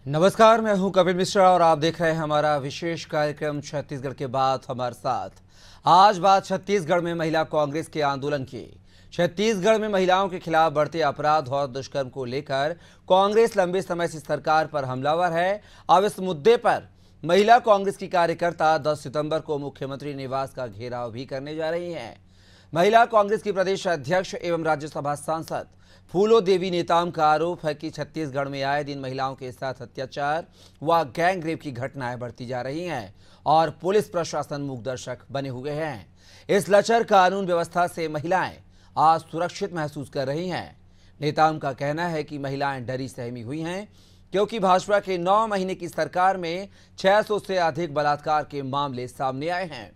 नमस्कार, मैं हूं कपिल मिश्रा और आप देख रहे हैं हमारा विशेष कार्यक्रम छत्तीसगढ़ के बाद हमारे साथ। आज बात छत्तीसगढ़ में महिला कांग्रेस के आंदोलन की। छत्तीसगढ़ में महिलाओं के खिलाफ बढ़ते अपराध और दुष्कर्म को लेकर कांग्रेस लंबे समय से सरकार पर हमलावर है। अब इस मुद्दे पर महिला कांग्रेस की कार्यकर्ता 10 सितंबर को मुख्यमंत्री निवास का घेराव भी करने जा रही हैं। महिला कांग्रेस की प्रदेश अध्यक्ष एवं राज्यसभा सांसद फूलो देवी नेताम का आरोप है कि छत्तीसगढ़ में आए दिन महिलाओं के साथ अत्याचार व गैंग रेप की घटनाएं बढ़ती जा रही हैं और पुलिस प्रशासन मूकदर्शक बने हुए हैं। इस लचर कानून व्यवस्था से महिलाएं आज सुरक्षित महसूस कर रही हैं। नेताम का कहना है कि महिलाएं डरी सहमी हुई हैं क्योंकि भाजपा के 9 महीने की सरकार में 600 से अधिक बलात्कार के मामले सामने आए हैं।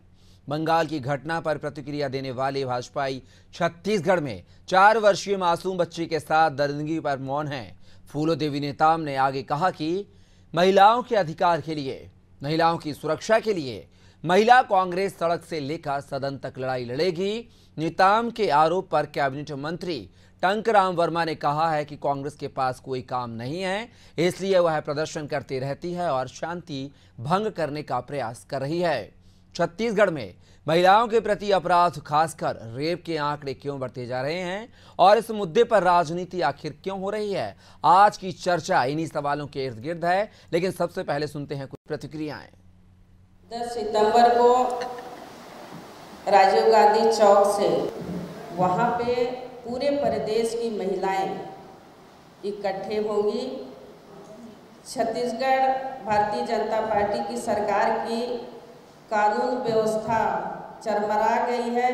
बंगाल की घटना पर प्रतिक्रिया देने वाले भाजपाई छत्तीसगढ़ में 4 वर्षीय मासूम बच्ची के साथ दरिंदगी पर मौन हैं। फूलो देवी नेताम ने आगे कहा कि महिलाओं के अधिकार के लिए, महिलाओं की सुरक्षा के लिए महिला कांग्रेस सड़क से लेकर सदन तक लड़ाई लड़ेगी। नेताम के आरोप पर कैबिनेट मंत्री टंकराम वर्मा ने कहा है कि कांग्रेस के पास कोई काम नहीं है, इसलिए वह प्रदर्शन करती रहती है और शांति भंग करने का प्रयास कर रही है। छत्तीसगढ़ में महिलाओं के प्रति अपराध, खासकर रेप के आंकड़े क्यों बढ़ते जा रहे हैं और इस मुद्दे पर राजनीति आखिर क्यों हो रही है? आज की चर्चा इन्हीं सवालों के इर्द गिर्द है, लेकिन सबसे पहले सुनते हैं कुछ प्रतिक्रियाएं। 10 सितंबर को राजीव गांधी चौक से वहां पे पूरे प्रदेश की महिलाएं इकट्ठे होंगी। छत्तीसगढ़ भारतीय जनता पार्टी की सरकार की कानून व्यवस्था चरमरा गई है,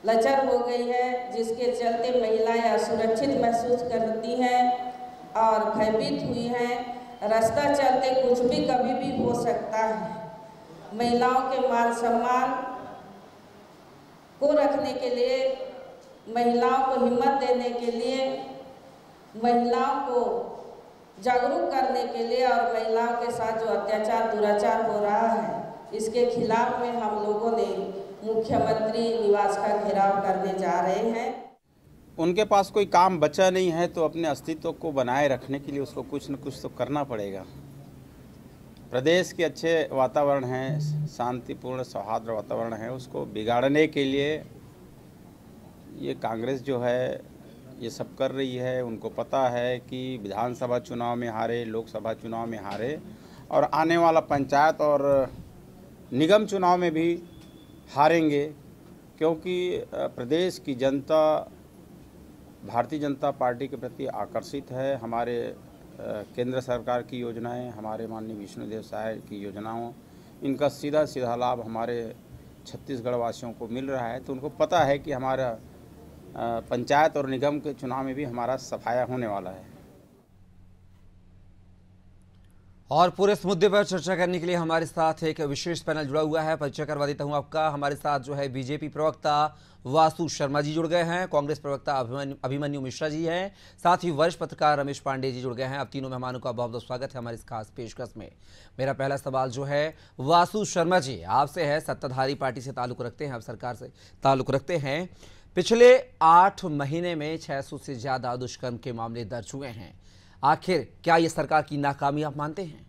लचर हो गई है, जिसके चलते महिलाएं असुरक्षित महसूस करती हैं और भयभीत हुई हैं। रास्ता चलते कुछ भी कभी भी हो सकता है। महिलाओं के मान सम्मान को रखने के लिए, महिलाओं को हिम्मत देने के लिए, महिलाओं को जागरूक करने के लिए और महिलाओं के साथ जो अत्याचार दुराचार हो रहा है, इसके खिलाफ में हम लोगों ने मुख्यमंत्री निवास का घेराव करने जा रहे हैं। उनके पास कोई काम बचा नहीं है तो अपने अस्तित्व को बनाए रखने के लिए उसको कुछ न कुछ तो करना पड़ेगा। प्रदेश के अच्छे वातावरण है, शांतिपूर्ण सौहार्द वातावरण है, उसको बिगाड़ने के लिए ये कांग्रेस जो है ये सब कर रही है। उनको पता है कि विधानसभा चुनाव में हारे, लोकसभा चुनाव में हारे और आने वाला पंचायत और निगम चुनाव में भी हारेंगे, क्योंकि प्रदेश की जनता भारतीय जनता पार्टी के प्रति आकर्षित है। हमारे केंद्र सरकार की योजनाएं, हमारे माननीय विष्णुदेव साय की योजनाओं, इनका सीधा सीधा लाभ हमारे छत्तीसगढ़ वासियों को मिल रहा है। तो उनको पता है कि हमारा पंचायत और निगम के चुनाव में भी हमारा सफाया होने वाला है। और पूरे इस मुद्दे पर चर्चा करने के लिए हमारे साथ एक विशेष पैनल जुड़ा हुआ है। परिचय करवा देता हूं आपका। हमारे साथ जो है बीजेपी प्रवक्ता वासु शर्मा जी जुड़ गए हैं, कांग्रेस प्रवक्ता अभिमन्यु मिश्रा जी हैं, साथ ही वरिष्ठ पत्रकार रमेश पांडे जी जुड़ गए हैं। अब तीनों मेहमानों का बहुत बहुत स्वागत है हमारी इस खास पेशकश में। मेरा पहला सवाल जो है वासु शर्मा जी आपसे है। सत्ताधारी पार्टी से ताल्लुक रखते हैं, आप सरकार से ताल्लुक रखते हैं। पिछले 8 महीने में 600 से ज्यादा दुष्कर्म के मामले दर्ज हुए हैं। आखिर क्या ये सरकार की नाकामी आप मानते हैं?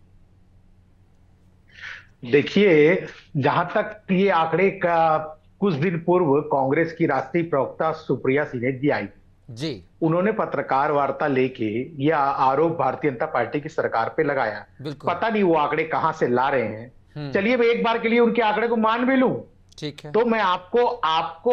देखिए, जहां तक ये आंकड़े का कुछ दिन पूर्व कांग्रेस की राष्ट्रीय प्रवक्ता सुप्रिया सिन्हा जी आई जी, उन्होंने पत्रकार वार्ता लेके यह आरोप भारतीय जनता पार्टी की सरकार पे लगाया। पता नहीं वो आंकड़े कहां से ला रहे हैं। चलिए मैं एक बार के लिए उनके आंकड़े को मान भी लूं, ठीक है। तो मैं आपको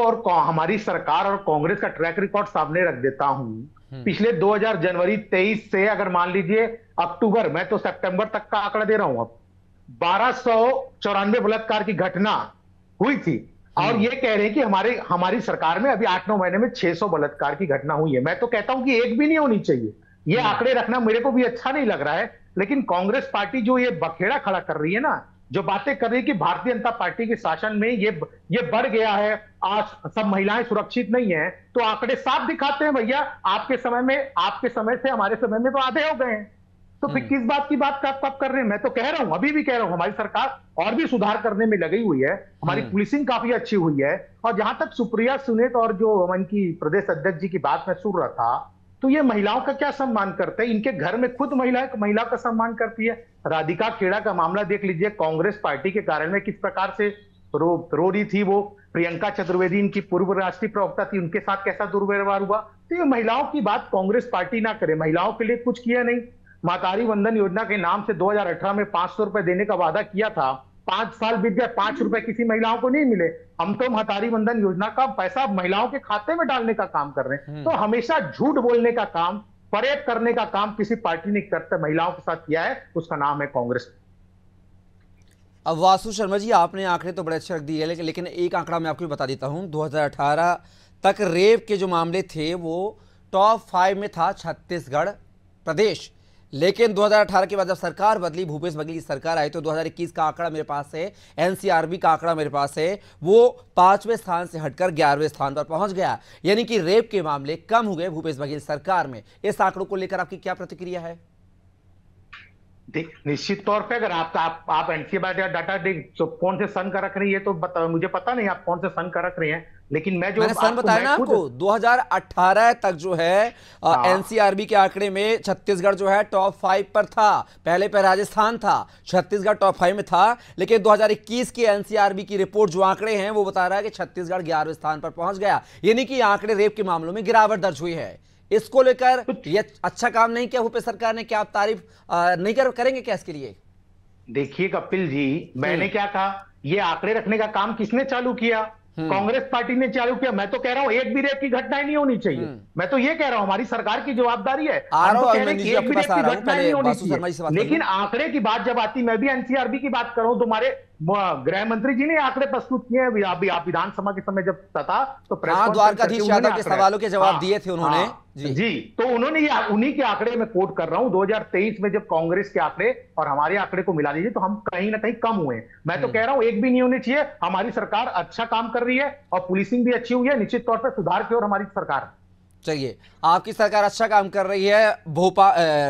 और हमारी सरकार और कांग्रेस का ट्रैक रिकॉर्ड सामने रख देता हूं। पिछले 2000 जनवरी 23 से अगर मान लीजिए अक्टूबर, मैं तो सितंबर तक का आंकड़ा दे रहा हूं, अब 1294 बलात्कार की घटना हुई थी और ये कह रहे हैं कि हमारी सरकार में अभी 8-9 महीने में 600 बलात्कार की घटना हुई है। मैं तो कहता हूं कि एक भी नहीं होनी चाहिए। ये आंकड़े रखना मेरे को भी अच्छा नहीं लग रहा है, लेकिन कांग्रेस पार्टी जो ये बखेड़ा खड़ा कर रही है ना, जो बातें कर रही है कि भारतीय जनता पार्टी के शासन में ये बढ़ गया है, आज सब महिलाएं सुरक्षित नहीं है, तो आंकड़े साफ दिखाते हैं भैया, आपके समय से हमारे समय में तो आधे हो गए हैं। तो फिर किस बात की बात कब कर रहे हैं? मैं तो कह रहा हूं, अभी भी कह रहा हूं, हमारी सरकार और भी सुधार करने में लगी हुई है। हमारी पुलिसिंग काफी अच्छी हुई है। और जहां तक सुप्रिया सुने और जो उनकी प्रदेश अध्यक्ष जी की बात मैं सुन रहा था तो ये महिलाओं का क्या सम्मान करते हैं? इनके घर में खुद महिला का सम्मान करती है। राधिका खेड़ा का मामला देख लीजिए, कांग्रेस पार्टी के कार्यालय में किस प्रकार से रो रही थी वो। प्रियंका चतुर्वेदी इनकी पूर्व राष्ट्रीय प्रवक्ता थी, उनके साथ कैसा दुर्व्यवहार हुआ। तो ये महिलाओं की बात कांग्रेस पार्टी ना करे, महिलाओं के लिए कुछ किया नहीं। मातारी वंदन योजना के नाम से 2018 में 500 रुपए देने का वादा किया था, 5 साल बीत गए, 5 रुपए किसी महिलाओं को नहीं मिले। हम तो महतारी वंदन योजना का पैसा महिलाओं के खाते में डालने का काम कर रहे हैं। तो हमेशा झूठ बोलने का काम, फरेब करने का काम किसी पार्टी ने करते महिलाओं के साथ किया है, उसका नाम है कांग्रेस। अब वासु शर्मा जी, आपने आंकड़े तो बड़े अच्छे रख दिए, लेकिन एक आंकड़ा मैं आपको बता देता हूं। 2018 तक रेप के जो मामले थे वो टॉप 5 में था छत्तीसगढ़ प्रदेश, लेकिन 2018 के बाद जब सरकार बदली, भूपेश बघेल की सरकार आई, तो 2021 का आंकड़ा मेरे पास है, एनसीआरबी का आंकड़ा मेरे पास है, वो 5वें स्थान से हटकर 11वें स्थान पर पहुंच गया। यानी कि रेप के मामले कम हो गए भूपेश बघेल सरकार में। इस आंकड़ों को लेकर आपकी क्या प्रतिक्रिया है? देख, निश्चित तौर पे अगर आप एनसीआरबी डाटा देख तो कौन से सन का रख रही है तो मुझे पता नहीं आप कौन से सन का रख रहे हैं, लेकिन मैंने सन बताया ना आपको। 2018 तक जो है एनसीआरबी के आंकड़े में छत्तीसगढ़ जो है टॉप 5 पर था। पहले पे राजस्थान था, छत्तीसगढ़ टॉप 5 में था, लेकिन 2021 की एनसीआरबी की रिपोर्ट जो आंकड़े हैं वो बता रहा है कि छत्तीसगढ़ 11वें स्थान पर पहुंच गया। यानी कि आंकड़े रेप के मामलों में गिरावट दर्ज हुई है। इसको लेकर ये अच्छा काम नहीं किया भूपेश सरकार ने, क्या आप तारीफ नहीं करेंगे क्या इसके लिए? देखिए कपिल जी, मैंने क्या कहा, ये आंकड़े रखने का काम किसने चालू किया? कांग्रेस पार्टी ने चालू किया। मैं तो कह रहा हूं एक भी रेप की घटना नहीं होनी चाहिए। मैं तो ये कह रहा हूं हमारी सरकार की जवाबदारी है, हम तो कह रहे हैं कि एक भी रेप की घटना नहीं होनी चाहिए। लेकिन आंकड़े की बात जब आती, मैं भी एनसीआरबी की बात कर रहा हूं, तुम्हारे गृह मंत्री जी ने आंकड़े प्रस्तुत किए हैं। आप विधानसभा के समय जब था तो द्वारकाधीश यादव के सवालों के जवाब दिए थे उन्होंने जी, तो उन्होंने उन्हीं के आंकड़े में कोट कर रहा हूं। 2023 में जब कांग्रेस के आंकड़े और हमारे आंकड़े को मिला दीजिए तो हम कहीं ना कहीं कम हुए। मैं तो कह रहा हूं एक भी नहीं होनी चाहिए। हमारी सरकार अच्छा काम कर रही है और पुलिसिंग भी अच्छी हुई है। निश्चित तौर पर सुधार की ओर हमारी सरकार। चलिए, आपकी सरकार अच्छा काम कर रही है।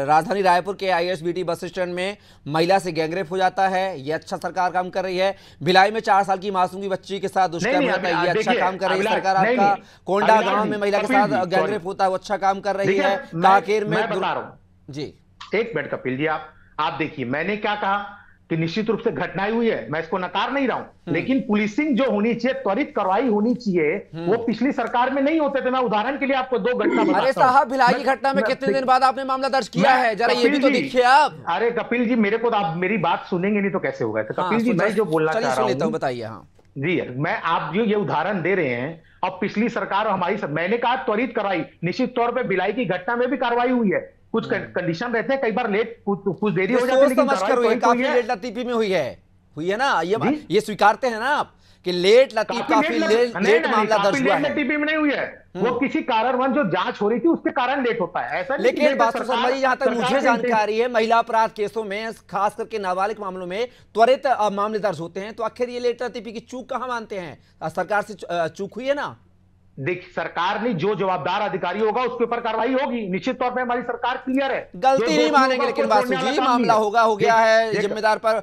राजधानी रायपुर के आईएसबीटी बस स्टैंड में महिला से गैंगरेप हो जाता है, ये अच्छा सरकार काम कर रही है। भिलाई में 4 साल की मासूम की बच्ची के साथ दुष्कर्म होता है, ये अच्छा काम कर रही है सरकार आपका। कोंडा गांव में महिला के साथ गैंगरेप होता है, वो अच्छा काम कर रही है। कांकेर में जी, एक मिनट कपिल जी, आप देखिए, मैंने क्या कहा कि निश्चित रूप से घटनाएं हुई है, मैं इसको नकार नहीं रहा हूं, लेकिन पुलिसिंग जो होनी चाहिए, त्वरित कार्रवाई होनी चाहिए, वो पिछली सरकार में नहीं होते थे। मैं उदाहरण के लिए आपको 2 घटना बताता हूं। अरे साहब, भिलाई की घटना में कितने दिन बाद आपने मामला दर्ज किया है, जरा ये भी तो देखिए आप। अरे कपिल जी, मेरे को तो आप मेरी बात सुनेंगे नहीं तो कैसे होगा? तो कपिल जी, मैं जो बोलना चाह रहा हूं, बताइए। हाँ जी, मैं आप जो ये उदाहरण दे रहे हैं, अब पिछली सरकार और हमारी मैंने कहा त्वरित कार्रवाई, निश्चित तौर पर भिलाई की घटना में भी कार्रवाई हुई है। कुछ कंडीशन रहते हैं, कई बार लेट, कुछ देरी हो जाती है, लेकिन काफी लेट लतीफी में हुई है ना, ये स्वीकारते हैं ना आप कि लेट लतीफ काफी लेट मामला दर्ज हुआ है। लतीफी में नहीं हुई है, वो किसी कारणवश जो जांच हो रही थी उसके कारण लेट होता है, ऐसा। लेकिन वासु शर्मा जी, जहां तक मुझे जानकारी है, महिला अपराध केसों में, खास करके नाबालिग मामलों में त्वरित मामले दर्ज होते हैं। तो आखिर ये लेट लतीफी की चूक कहां मानते हैं? सरकार से चूक हुई है ना। देख, सरकार ने जो जवाबदार अधिकारी होगा उसके ऊपर कार्रवाई होगी। निश्चित तौर पे हमारी सरकार क्लियर है, गलती नहीं मानेंगे, लेकिन वासु जी मामला हो गया है, जिम्मेदार पर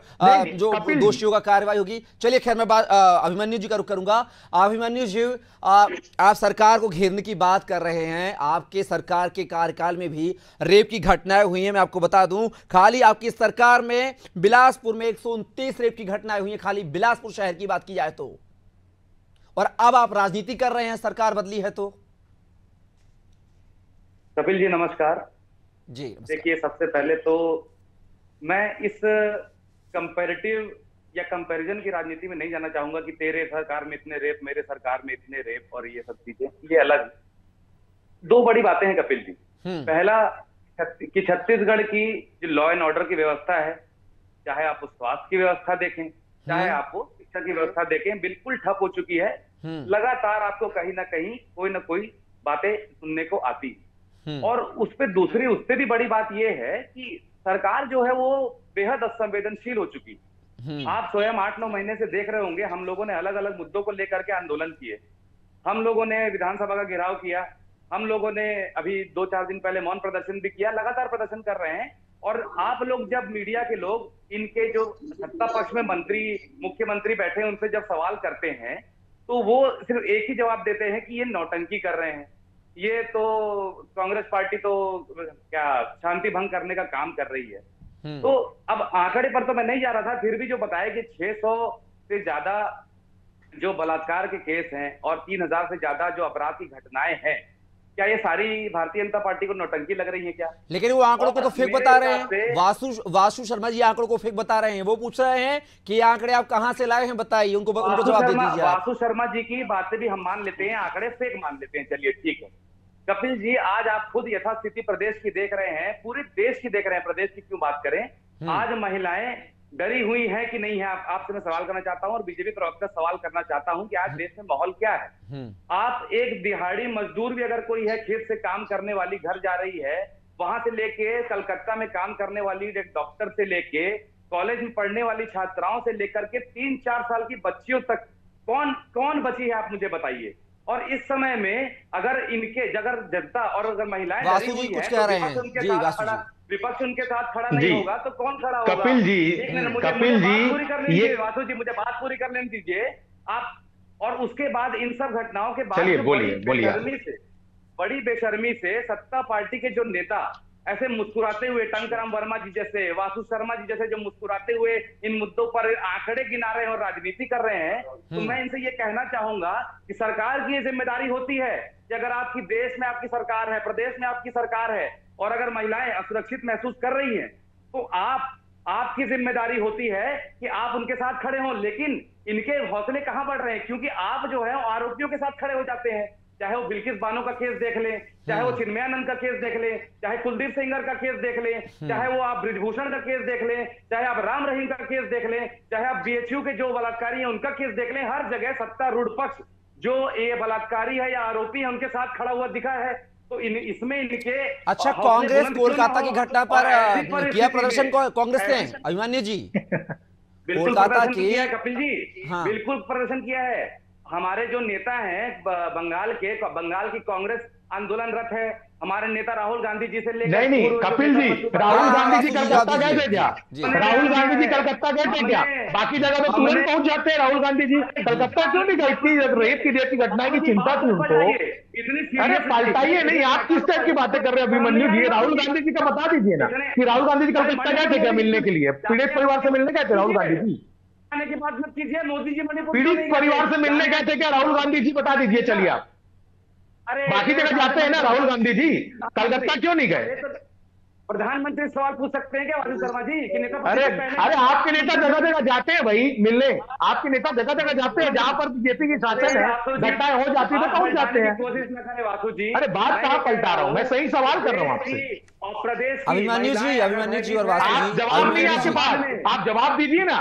जो दोषियों का कार्रवाई होगी। चलिए, खैर मैं बात अभिमन्यु जी का रुख करूंगा। अभिमन्यु जी, आप सरकार को घेरने की बात कर रहे हैं, आपके सरकार के कार्यकाल में भी रेप की घटनाएं हुई हैं। मैं आपको बता दूं, खाली आपकी सरकार में बिलासपुर में 129 रेप की घटनाएं हुई हैं, खाली बिलासपुर शहर की बात की जाए तो। और अब आप राजनीति कर रहे हैं, सरकार बदली है तो। कपिल जी नमस्कार जी। देखिए, सबसे पहले तो मैं इस कंपैरेटिव या कंपैरिजन की राजनीति में नहीं जाना चाहूंगा कि तेरे सरकार में इतने रेप, मेरे सरकार में इतने रेप और ये सब चीजें, ये अलग 2 बड़ी बातें हैं कपिल जी। पहला कि छत्तीसगढ़ की जो लॉ एंड ऑर्डर की व्यवस्था है, चाहे आप स्वास्थ्य की व्यवस्था देखें, चाहे आप शिक्षा की व्यवस्था देखें, बिल्कुल ठप हो चुकी है। लगातार आपको कहीं ना कहीं कोई ना कोई बातें सुनने को आती। और उस पे दूसरी, उससे भी बड़ी बात यह है कि सरकार जो है वो बेहद असंवेदनशील हो चुकी। आप स्वयं 8-9 महीने से देख रहे होंगे, हम लोगों ने अलग अलग मुद्दों को लेकर के आंदोलन किए, हम लोगों ने विधानसभा का घेराव किया, हम लोगों ने अभी 2-4 दिन पहले मौन प्रदर्शन भी किया, लगातार प्रदर्शन कर रहे हैं। और आप लोग, जब मीडिया के लोग इनके जो सत्ता पक्ष में मंत्री, मुख्यमंत्री बैठे हैं, उनसे जब सवाल करते हैं तो वो सिर्फ एक ही जवाब देते हैं कि ये नौटंकी कर रहे हैं। ये तो कांग्रेस पार्टी तो क्या शांति भंग करने का काम कर रही है। तो अब आंकड़े पर तो मैं नहीं जा रहा था, फिर भी जो बताया कि 600 से ज्यादा जो बलात्कार के केस हैं और 3000 से ज्यादा जो अपराध की घटनाएं हैं, क्या ये सारी भारतीय जनता पार्टी को नौटंकी लग रही है क्या? लेकिन वो आंकड़ों को तो फेक बता रहे हैं। वासु शर्मा जी आंकड़ों को फेक बता रहे हैं। वो पूछ रहे हैं कि ये आंकड़े आप कहां से लाए हैं, बताइए, उनको जवाब दे दीजिए। वासु शर्मा जी की बातें भी हम मान लेते हैं, आंकड़े फेक मान लेते हैं, चलिए ठीक है। कपिल जी, आज आप खुद यथास्थिति प्रदेश की देख रहे हैं, पूरे देश की देख रहे हैं, प्रदेश की क्यों बात करें। आज महिलाएं डरी हुई है कि नहीं है? आपसे मैं सवाल करना चाहता हूं और बीजेपी प्रवक्ता से सवाल करना चाहता हूं कि आज देश में माहौल क्या है। आप एक दिहाड़ी मजदूर भी अगर कोई है, खेत से काम करने वाली घर जा रही है, वहां से लेके कलकत्ता में काम करने वाली एक डॉक्टर से लेके कॉलेज में पढ़ने वाली छात्राओं से लेकर के 3-4 साल की बच्चियों तक कौन बची है, आप मुझे बताइए। और इस समय में अगर इनके जगह जनता और अगर महिलाएं डरी हुई है, विपक्ष उनके साथ खड़ा नहीं होगा तो कौन खड़ा होगा? कपिल जी, ये वासु जी, मुझे बात पूरी कर लेने दीजिए आप। और उसके बाद इन सब घटनाओं के बाद चलिए बोलिए। बड़ी बेशर्मी से सत्ता पार्टी के जो नेता ऐसे मुस्कुराते हुए, टंकराम वर्मा जी जैसे, वासु शर्मा जी जैसे, जो मुस्कुराते हुए इन मुद्दों पर आंकड़े गिना रहे हैं और राजनीति कर रहे हैं, तो मैं इनसे ये कहना चाहूंगा कि सरकार की ये जिम्मेदारी होती है कि अगर आपकी देश में आपकी सरकार है, प्रदेश में आपकी सरकार है और अगर महिलाएं असुरक्षित महसूस कर रही हैं, तो आपकी जिम्मेदारी होती है कि आप उनके साथ खड़े हों। लेकिन इनके हौसले कहां बढ़ रहे हैं? क्योंकि आप जो है आरोपियों के साथ खड़े हो जाते हैं। चाहे वो बिल्किस बानो का केस देख लें, चाहे वो चिन्मयानंद का केस देख लें, चाहे कुलदीप सेंगर का केस देख लें, चाहे वो आप ब्रिजभूषण का केस देख लें, चाहे आप राम रहीम का केस देख लें, चाहे आप बीएचयू के जो बलात्कारी हैं उनका केस देख लें। हर जगह सत्तारूढ़ पक्ष जो ये बलात्कारी है या आरोपी है उनके साथ खड़ा हुआ दिखा है। तो इसमें इनके अच्छा, कांग्रेस कोलकाता की घटना पर किया प्रदर्शन कांग्रेस ने, अभिमन्यु जी? कोलकाता की कपिल जी, बिल्कुल प्रदर्शन किया है। हमारे जो नेता हैं बंगाल की कांग्रेस आंदोलनरत है। हमारे नेता राहुल गांधी जी से लेकर नहीं कपिल जी, राहुल गांधी जी कलकत्ता गए थे क्या? राहुल गांधी जी कलकत्ता गए थे क्या? बाकी जगह तो तुरंत पहुंच जाते हैं राहुल गांधी जी, कलकत्ता क्यों नहीं गए? इतनी रेप की जैसी घटनाएं की चिंता थी उनको। अरे पलटाइए नहीं, आप किस टाइप की बातें कर रहे हैं अभिमन्यु जी? राहुल गांधी जी का बता दीजिए ना कि राहुल गांधी जी कलकत्ता गए थे क्या मिलने के लिए? पीड़ित परिवार से मिलने गए थे राहुल गांधी जी? की बात मत कीजिए। मोदी जी पीड़ित परिवार से मिलने गए थे क्या राहुल गांधी जी? बता दीजिए। चलिए आप बाकी जगह जाते हैं ना राहुल गांधी जी, कलकत्ता क्यों नहीं गए? प्रधानमंत्री सवाल पूछ सकते हैं क्या वासु शर्मा जी कि नेता? अरे आपके नेता जगह जगह जाते हैं भाई मिलने, आपके नेता जगह जगह जाते हैं जहां पर बीजेपी की शासन है, घटनाएं हो जाती है तो पहुंच जाते हैं। कोशिश न करें वासु जी। अरे बात कहां पलटा रहा हूं मैं, सही सवाल कर रहा हूं आपसे। और प्रदेश अभिमन्यु जी और वासु जी, जवाब नहीं आपके पास, आप जवाब दीजिए ना।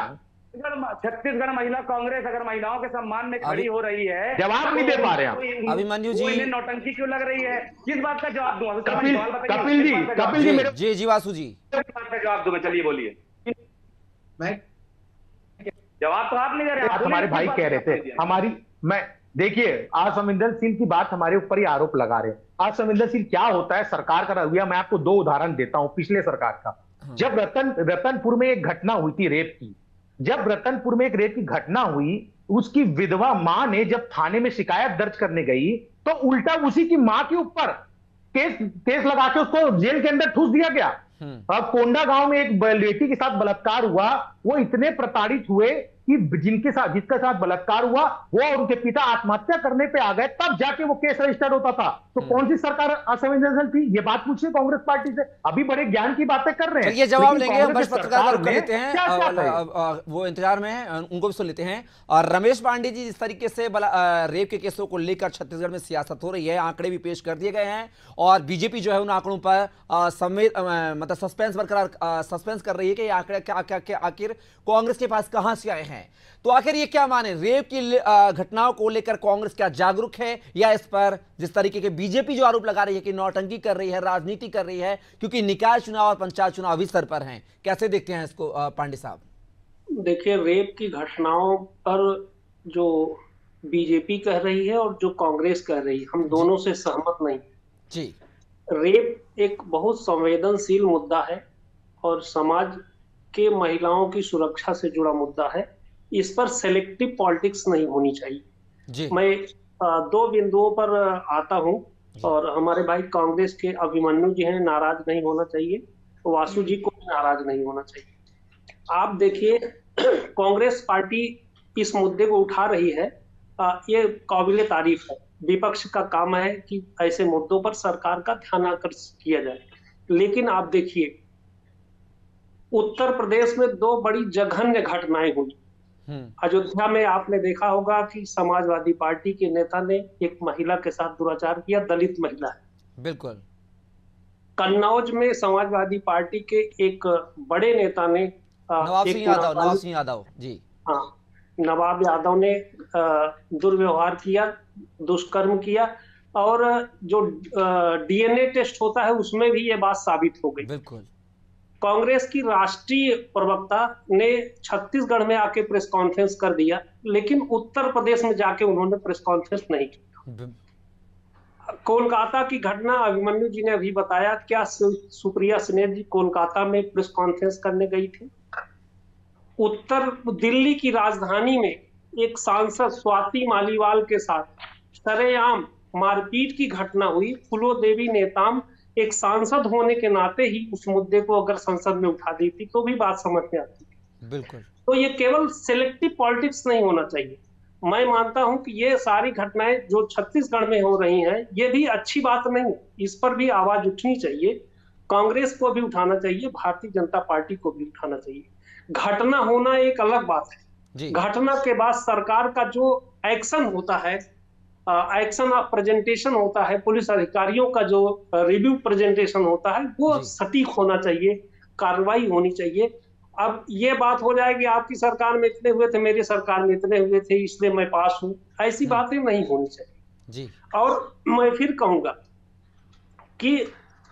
छत्तीसगढ़ महिला कांग्रेस अगर महिलाओं के सम्मान में खड़ी हो रही है, जवाब नहीं दे पा रहे हैं अभिमन्यु जी। इन्हें नौटंकी क्यों लग रही है? किस बात का जवाब दूं? कपिल जी मेरे जी वासु जी, किस बात का जवाब दूं मैं? चलिए बोलिए। जवाब तो आप नहीं दे रहे। हमारे भाई कह रहे थे देखिए असंवेदनशील की बात हमारे ऊपर ही आरोप लगा रहे हैं। असंवेदनशील क्या होता है सरकार का रवैया, मैं आपको 2 उदाहरण देता हूं पिछले सरकार का। जब रतनपुर में एक घटना हुई थी रेप की, जब रतनपुर में एक रेप की घटना हुई, उसकी विधवा मां ने जब थाने में शिकायत दर्ज करने गई तो उल्टा उसी की मां के ऊपर केस लगा के उसको जेल के अंदर ठूस दिया गया। अब कोंडा गांव में एक बेटी के साथ बलात्कार हुआ, वो इतने प्रताड़ित हुए कि जिसके साथ बलात्कार हुआ वो और उनके पिता आत्महत्या करने पे आ गए, तब जाके वो केस रजिस्टर्ड होता था। तो कौन सी सरकार असंवेदनशील थी? ये बात पूछिए कांग्रेस पार्टी से। अभी बड़े ज्ञान की बातें कर रहे हैं। ये जवाब लेंगे, हम पत्रकार को लेते हैं, वो इंतजार में है, उनको भी सुन लेते हैं। और रमेश पांडे जी, जिस तरीके से रेप के केसों को लेकर छत्तीसगढ़ में सियासत हो रही है, आंकड़े भी पेश कर दिए गए हैं और बीजेपी जो है उन आंकड़ों पर मतलब सस्पेंस कर रही है कि ये आंकड़े क्या आखिर कांग्रेस के पास कहां से आए हैं। तो आखिर ये क्या माने, रेप की घटनाओं को लेकर कांग्रेस क्या जागरूक है, या इस पर जिस तरीके के बीजेपी जो आरोप लगा रही है कि नौटंकी कर रही है, राजनीति कर रही है, क्योंकि निकाय चुनाव और पंचायत चुनाव अभी सर पर हैं? कैसे देखते हैं इसको पांडे साहब? देखिए, रेप की घटनाओं पर जो बीजेपी कह रही है और जो कांग्रेस कह रही है, हम दोनों से सहमत नहीं जी। रेप एक बहुत संवेदनशील मुद्दा है और समाज के महिलाओं की सुरक्षा से जुड़ा मुद्दा है। इस पर सेलेक्टिव पॉलिटिक्स नहीं होनी चाहिए जी। मैं 2 बिंदुओं पर आता हूं। और हमारे भाई कांग्रेस के अभिमन्यु जी हैं, नाराज नहीं होना चाहिए, वासु जी को भी नाराज नहीं होना चाहिए। आप देखिए कांग्रेस पार्टी इस मुद्दे को उठा रही है, ये काबिले तारीफ है। विपक्ष का काम है कि ऐसे मुद्दों पर सरकार का ध्यान आकर्षित किया जाए, लेकिन आप देखिए उत्तर प्रदेश में दो बड़ी जघन्य घटनाएं हुई। अयोध्या में आपने देखा होगा कि समाजवादी पार्टी के नेता ने एक महिला के साथ दुराचार किया, दलित महिला है। बिल्कुल। कन्नौज में समाजवादी पार्टी के एक बड़े नेता ने नवाब सिंह यादव जी, हाँ, नवाब यादव ने दुर्व्यवहार किया, दुष्कर्म किया, और जो डीएनए टेस्ट होता है उसमें भी ये बात साबित हो गई। बिल्कुल। कांग्रेस की राष्ट्रीय प्रवक्ता ने छत्तीसगढ़ में आके प्रेस कॉन्फ्रेंस कर दिया, लेकिन उत्तर प्रदेश में जाके उन्होंने प्रेस कॉन्फ्रेंस नहीं की। कोलकाता की घटना अभिमन्यु जी ने अभी बताया, क्या सुप्रिया सुले जी कोलकाता में प्रेस कॉन्फ्रेंस करने गई थी? उत्तर दिल्ली की राजधानी में एक सांसद स्वाति मालीवाल के साथ सरेआम मारपीट की घटना हुई। फूलोदेवी नेताम एक सांसद होने के नाते ही उस मुद्दे को अगर संसद में उठा देती तो भी बात समझ में आती। बिल्कुल। तो ये केवल सिलेक्टिव पॉलिटिक्स नहीं होना चाहिए। मैं मानता हूं कि ये सारी घटनाएं जो छत्तीसगढ़ में हो रही हैं, ये भी अच्छी बात नहीं, इस पर भी आवाज उठनी चाहिए। कांग्रेस को भी उठाना चाहिए, भारतीय जनता पार्टी को भी उठाना चाहिए। घटना होना एक अलग बात है, घटना के बाद सरकार का जो एक्शन होता है, एक्शन ऑफ प्रेजेंटेशन होता है, पुलिस अधिकारियों का जो रिव्यू प्रेजेंटेशन होता है, वो सटीक होना चाहिए, कार्रवाई होनी चाहिए। अब ये बात हो जाएगी आपकी सरकार में इतने हुए थे, मेरी सरकार में इतने हुए थे, इसलिए मैं पास हूं, ऐसी बातें नहीं होनी चाहिए जी। और मैं फिर कहूंगा कि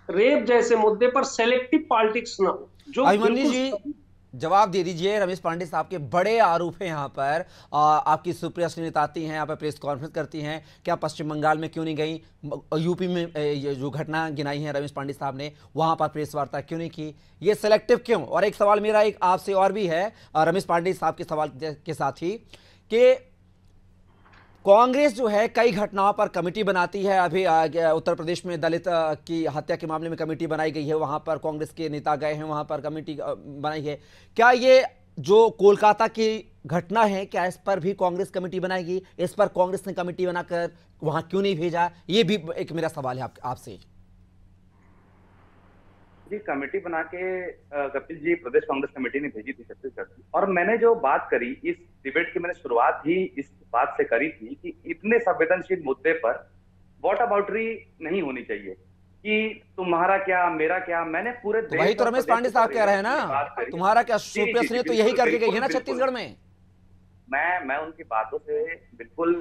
रेप जैसे मुद्दे पर सेलेक्टिव पॉलिटिक्स ना हो। जो अभिमन्यु जी जवाब दे दीजिए, रमेश पांडे साहब के बड़े आरोप हैं यहाँ पर। आपकी सुप्रिया सुले आती हैं यहाँ पर, प्रेस कॉन्फ्रेंस करती हैं, क्या पश्चिम बंगाल में क्यों नहीं गई? यूपी में जो घटना गिनाई है रमेश पांडे साहब ने, वहाँ पर प्रेस वार्ता क्यों नहीं की? ये सेलेक्टिव क्यों? और एक सवाल मेरा एक आपसे और भी है रमेश पांडे साहब के सवाल के साथ ही, कि कांग्रेस जो है कई घटनाओं पर कमेटी बनाती है। अभी उत्तर प्रदेश में दलित की हत्या के मामले में कमेटी बनाई गई है, वहां पर कांग्रेस के नेता गए हैं, वहां पर कमेटी बनाई है। क्या ये जो कोलकाता की घटना है, क्या इस पर भी कांग्रेस कमेटी बनाएगी? इस पर कांग्रेस ने कमेटी बनाकर वहां क्यों नहीं भेजा? ये भी एक मेरा सवाल है आपसे। जी, कमेटी बना के कपिल जी प्रदेश कांग्रेस कमेटी ने भेजी थी छत्तीसगढ़ की। और मैंने जो बात करी इस डिबेट की, मैंने शुरुआत ही इस बात से करी थी कि इतने संवेदनशील मुद्दे पर वॉट अबाउटरी नहीं होनी चाहिए कि तुम्हारा क्या मेरा क्या। मैंने पूरे तो वही तो रमेश पांडे साहब कह रहे हैं ना, तुम्हारा क्या? सुप्रिया सुले तो यही करके गई है ना छत्तीसगढ़ में। मैं उनकी बातों से बिल्कुल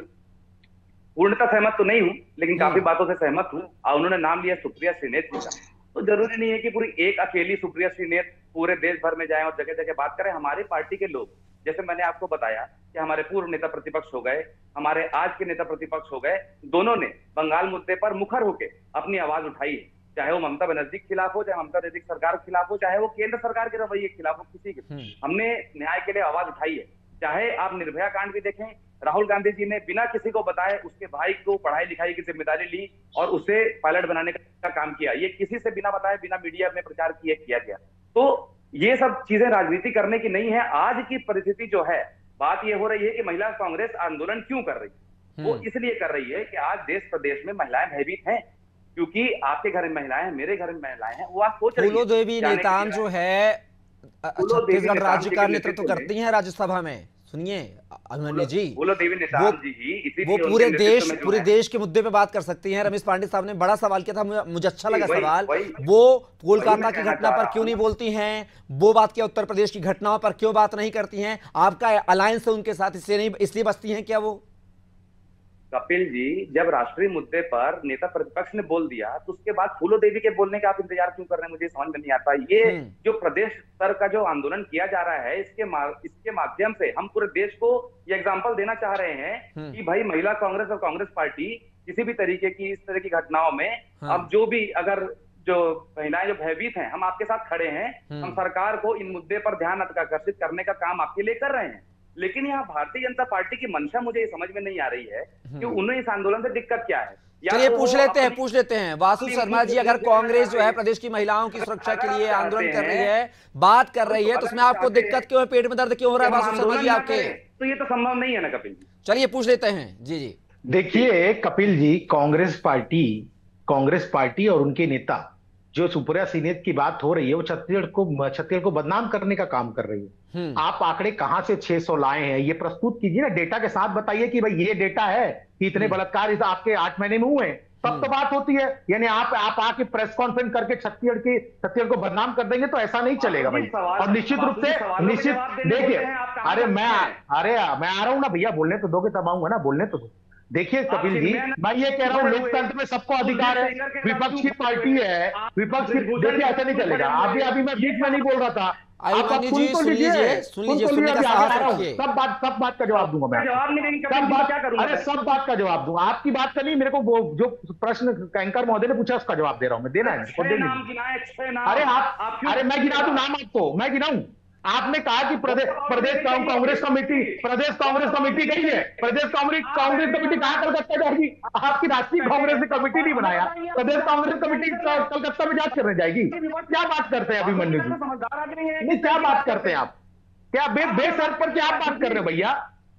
पूर्णतः सहमत तो नहीं हूँ, लेकिन काफी बातों से सहमत हूँ। और उन्होंने नाम लिया सुप्रिया सुले का, तो जरूरी नहीं है कि पूरी एक अकेली सुप्रिया सुले पूरे देश भर में जाएं और जगह जगह बात करें। हमारे पार्टी के लोग, जैसे मैंने आपको बताया कि हमारे पूर्व नेता प्रतिपक्ष हो गए, हमारे आज के नेता प्रतिपक्ष हो गए, दोनों ने बंगाल मुद्दे पर मुखर होकर अपनी आवाज उठाई है। चाहे वो ममता बनर्जी के खिलाफ हो, चाहे ममता बनर्जी सरकार के खिलाफ हो, चाहे वो केंद्र सरकार के रवैये के खिलाफ हो, किसी के हमने न्याय के लिए आवाज उठाई है। चाहे आप निर्भया कांड भी देखें, राहुल गांधी जी ने बिना किसी को बताए उसके भाई को पढ़ाई लिखाई की जिम्मेदारी ली और उसे पायलट बनाने का काम किया। ये किसी से बिना बताए, बिना मीडिया में प्रचार किया गया। तो ये सब चीजें राजनीति करने की नहीं है। आज की परिस्थिति जो है, बात ये हो रही है कि महिला कांग्रेस आंदोलन क्यों कर रही है? वो इसलिए कर रही है कि आज देश प्रदेश में महिलाएं भयभीत हैं, क्योंकि आपके घर में महिलाएं हैं, मेरे घर में महिलाएं हैं। वो आप सोच रही है, फूलोदेवी नेताम जो है छत्तीसगढ़ राज्य का नेतृत्व करती हैं राज्यसभा में। सुनिए अभिमन्यु जी, वो पूरे देश के मुद्दे पे बात कर सकती हैं। रमेश पांडे साहब ने बड़ा सवाल किया था, मुझे अच्छा लगा सवाल। वो कोलकाता की घटना पर क्यों नहीं बोलती हैं? वो बात क्या उत्तर प्रदेश की घटनाओं पर क्यों बात नहीं करती हैं? आपका अलायंस है उनके साथ, इसलिए बचती हैं क्या वो? कपिल जी, जब राष्ट्रीय मुद्दे पर नेता प्रतिपक्ष ने बोल दिया, तो उसके बाद फूलोदेवी के बोलने का आप इंतजार क्यों कर रहे हैं? मुझे समझ में नहीं आता। ये जो प्रदेश स्तर का जो आंदोलन किया जा रहा है, इसके माध्यम से हम पूरे देश को ये एग्जाम्पल देना चाह रहे हैं कि भाई महिला कांग्रेस और कांग्रेस पार्टी किसी भी तरीके की इस तरह की घटनाओं में अब जो भी अगर जो महिलाएं जो भयभीत हैं, हम आपके साथ खड़े हैं। हम सरकार को इन मुद्दे पर ध्यान आकर्षित करने का काम आपके लिए कर रहे हैं। लेकिन यहाँ भारतीय जनता पार्टी की मंशा मुझे ये समझ में नहीं आ रही है कि उन्हें इस आंदोलन से दिक्कत क्या है। चलिए तो पूछ वो लेते हैं अपनी वासु शर्मा जी, अगर कांग्रेस जो है प्रदेश की महिलाओं की सुरक्षा के लिए आंदोलन कर रही है, बात कर रही है, तो उसमें आपको दिक्कत क्यों है, पेट में दर्द क्यों हो रहा है वासु शर्मा जी आपके? तो ये तो संभव नहीं है ना कपिल जी। चलिए पूछ लेते हैं। जी जी देखिए कपिल जी, कांग्रेस पार्टी और उनके नेता जो सुप्रिया सीनेत की बात हो रही है, वो छत्तीसगढ़ को बदनाम करने का काम कर रही है। आप आंकड़े कहां से 600 लाए हैं, ये प्रस्तुत कीजिए ना, डेटा के साथ बताइए कि भाई ये डेटा है कि इतने बलात्कार इस आपके 8 महीने में हुए, तब तो बात होती है। यानी आप आके प्रेस कॉन्फ्रेंस करके छत्तीसगढ़ को बदनाम कर देंगे तो ऐसा नहीं चलेगा भाई। और निश्चित रूप से देखिए, अरे मैं आ रहा हूं ना भैया, बोलने तो दोगे तब आऊंगा ना, बोलने तो दो। देखिए कपिल जी, मैं ये कह रहा हूं लोकतंत्र में सबको अधिकार है, विपक्ष की पार्टी है, विपक्ष की, देखिए ऐसा नहीं चलेगा। अभी मैं बीच में नहीं बोल रहा था, आप सुन तो लीजिए, सुनने का साहस रखिए। सब बात का जवाब दूंगा मैं, जवाब नहीं देंगे सब बात, अरे सब बात का जवाब दूंगा। आपकी बात का नहीं, मेरे को वो जो प्रश्न एंकर महोदय ने पूछा उसका जवाब दे रहा हूं मैं, देना है। अरे मैं गिना दूं नाम आपको, मैं गिनाऊं? आपने कहा कि प्रदेश कांग्रेस कमेटी गई है, प्रदेश कांग्रेस कमेटी कहां कलकत्ता जाएगी? आपकी राष्ट्रीय कांग्रेस ने कमेटी नहीं बनाया, प्रदेश कांग्रेस कमेटी कलकत्ता में जांच करने जाएगी? क्या बात करते हैं अभिमन्यु जी? नहीं, क्या बात करते हैं आप? क्या बेसर पर क्या आप बात कर रहे हैं भैया?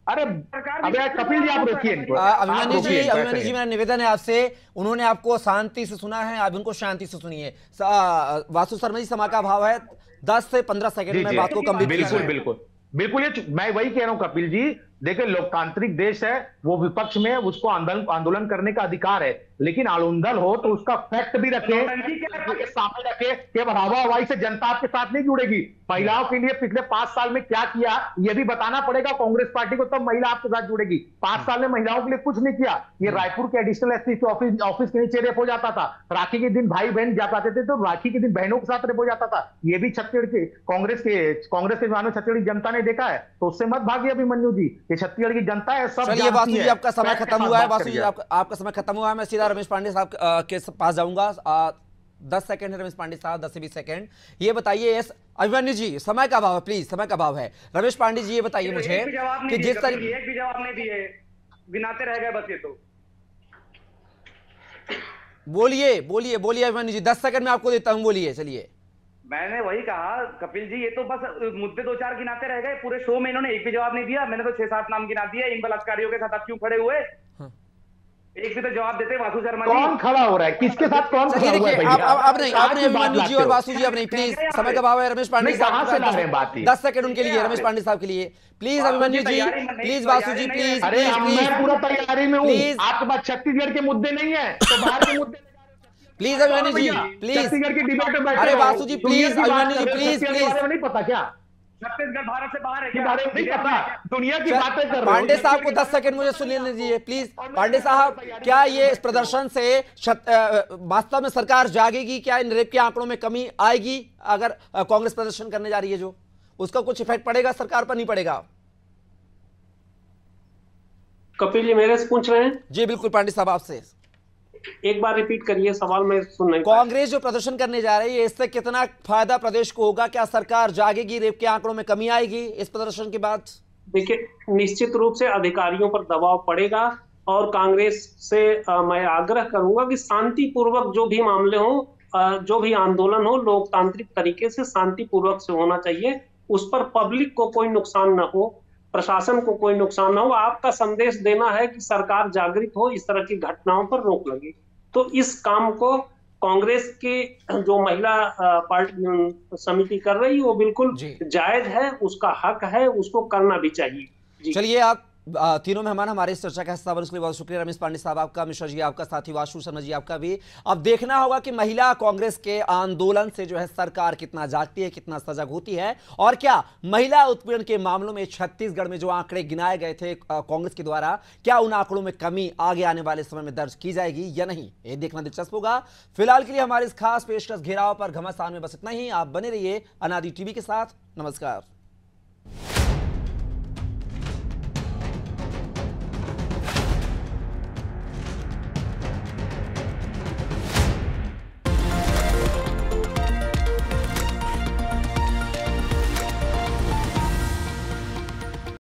अरे अबे कपिल जी आप रोकिए इनको। अभिमन्यु जी मेरा निवेदन है आपसे, उन्होंने आपको शांति से सुना है, आप उनको शांति से सुनिए। वासु शर्मा जी, समय का अभाव है, 10 से 15 सेकंड में बात को कंप्लीट कीजिए। बिल्कुल ये मैं वही कह रहा हूं कपिल जी। देखिए लोकतांत्रिक देश है, वो विपक्ष में, उसको आंदोलन करने का अधिकार है, लेकिन आलूंदल हो तो उसका फैक्ट भी रखे, सामने रखे कि हवा हवाई से जनता आपके साथ नहीं जुड़ेगी। महिलाओं के लिए पिछले 5 साल में क्या किया ये भी बताना पड़ेगा कांग्रेस पार्टी को, तब महिला आपके साथ जुड़ेगी। 5 साल में महिलाओं के लिए कुछ नहीं किया। ये रायपुर के एडिशनल एसपी के ऑफिस के नीचे रेप हो जाता था, राखी के दिन भाई बहन जा पाते थे तो राखी के दिन बहनों के साथ रेप हो जाता था। ये भी छत्तीसगढ़ के कांग्रेस के जवानों, छत्तीसगढ़ की जनता ने देखा है, तो उससे मत भागिए अभिमन्यु जी, ये छत्तीसगढ़ की जनता है, सब चलिए वासु जी आपका समय खत्म हुआ है, वासु जी आपका समय खत्म हुआ है। मैं सीधा रमेश पांडे साहब के पास जाऊंगा। 10 सेकंड है रमेश पांडे साहब, 10 से 20 सेकंड। ये बताइए अभिमन्यु जी, समय का अभाव है, प्लीज समय का अभाव है। रमेश पांडे जी ये बताइए मुझे कि जिस तरीके एक भी जवाब नहीं दिए, गिनाते रह गए बस। ये तो बोलिए अभिमन्यु जी, 10 सेकंड में आपको देता हूं, बोलिए। चलिए मैंने वही कहा कपिल जी, ये तो बस मुद्दे 2-4 गिनाते रह गए, पूरे शो में इन्होंने एक भी जवाब नहीं दिया। मैंने तो 6-7 नाम गिना दिए, इन बलात्कारियों के साथ आप क्यों खड़े हुए? एक भी तो जवाब देते वासु शर्मा जी। कौन खड़ा हो रहा है, किसके साथ कौन खड़ा हुआ है भैया? अब नहीं अभिमन्यु जी और वासु जी, अब नहीं, प्लीज, समय का अभाव है। रमेश पांडे साहब 10 सेकंड उनके लिए, रमेश पांडे साहब के लिए please. Abhimanyu ji please, Vasu ji please. अरे मैं पूरा तैयारी में हूँ, आपके पास छत्तीसगढ़ के मुद्दे नहीं है तो बाहर के मुद्दे प्लीज। अभिमन्यु जी प्लीज, छत्तीसगढ़ की डिबेट में बैठे। अरे वासु जी प्लीज, अभिमन्यु जी प्लीज। नहीं पता क्या छत्तीसगढ़ भारत से बाहर है के बारे में नहीं पता, दुनिया की बातें कर रहे हो। पांडे साहब को 10 सेकंड मुझे सुनने दीजिए प्लीज। पांडे साहब, क्या ये इस प्रदर्शन से वास्तव में सरकार जागेगी? क्या इन रेप के आंकड़ों में कमी आएगी अगर कांग्रेस प्रदर्शन करने जा रही है? जो उसका कुछ इफेक्ट पड़ेगा सरकार पर, नहीं पड़ेगा? कपिल जी मेरे से पूछ रहे हैं? जी बिल्कुल पांडे साहब, आपसे एक बार रिपीट करिए सवाल, मैं सुन नहीं। कांग्रेस जो प्रदर्शन करने जा रही है, इससे कितना फायदा प्रदेश को होगा? क्या सरकार जागेगी? रेप के आंकड़ों में कमी आएगी इस प्रदर्शन के बाद? देखिए निश्चित रूप से अधिकारियों पर दबाव पड़ेगा और कांग्रेस से मैं आग्रह करूंगा कि शांतिपूर्वक जो भी मामले हो, जो भी आंदोलन हो, लोकतांत्रिक तरीके से शांतिपूर्वक से होना चाहिए। उस पर पब्लिक को कोई नुकसान ना हो, प्रशासन को कोई नुकसान ना हो। आपका संदेश देना है कि सरकार जागृत हो, इस तरह की घटनाओं पर रोक लगे। तो इस काम को कांग्रेस के जो महिला पार्टी समिति कर रही है वो बिल्कुल जायज है, उसका हक है, उसको करना भी चाहिए। चलिए आप तीनों मेहमान हमारे इस चर्चा का हिस्सा बने, उसके लिए बहुत शुक्रिया। रमेश पांडे साहब आपका, मिश्रा जी आपका, साथी वासु शर्मा जी आपका भी। अब देखना होगा कि महिला कांग्रेस के आंदोलन से जो है सरकार कितना जागती है, कितना सजग होती है, और क्या महिला उत्पीड़न के मामलों में छत्तीसगढ़ में जो आंकड़े गिनाए गए थे कांग्रेस के द्वारा, क्या उन आंकड़ों में कमी आगे आने वाले समय में दर्ज की जाएगी या नहीं, ये देखना दिलचस्प होगा। फिलहाल के लिए हमारे इस खास पेशकश घेराव पर घमासान में बस इतना ही। आप बने रहिए अनादि टीवी के साथ। नमस्कार।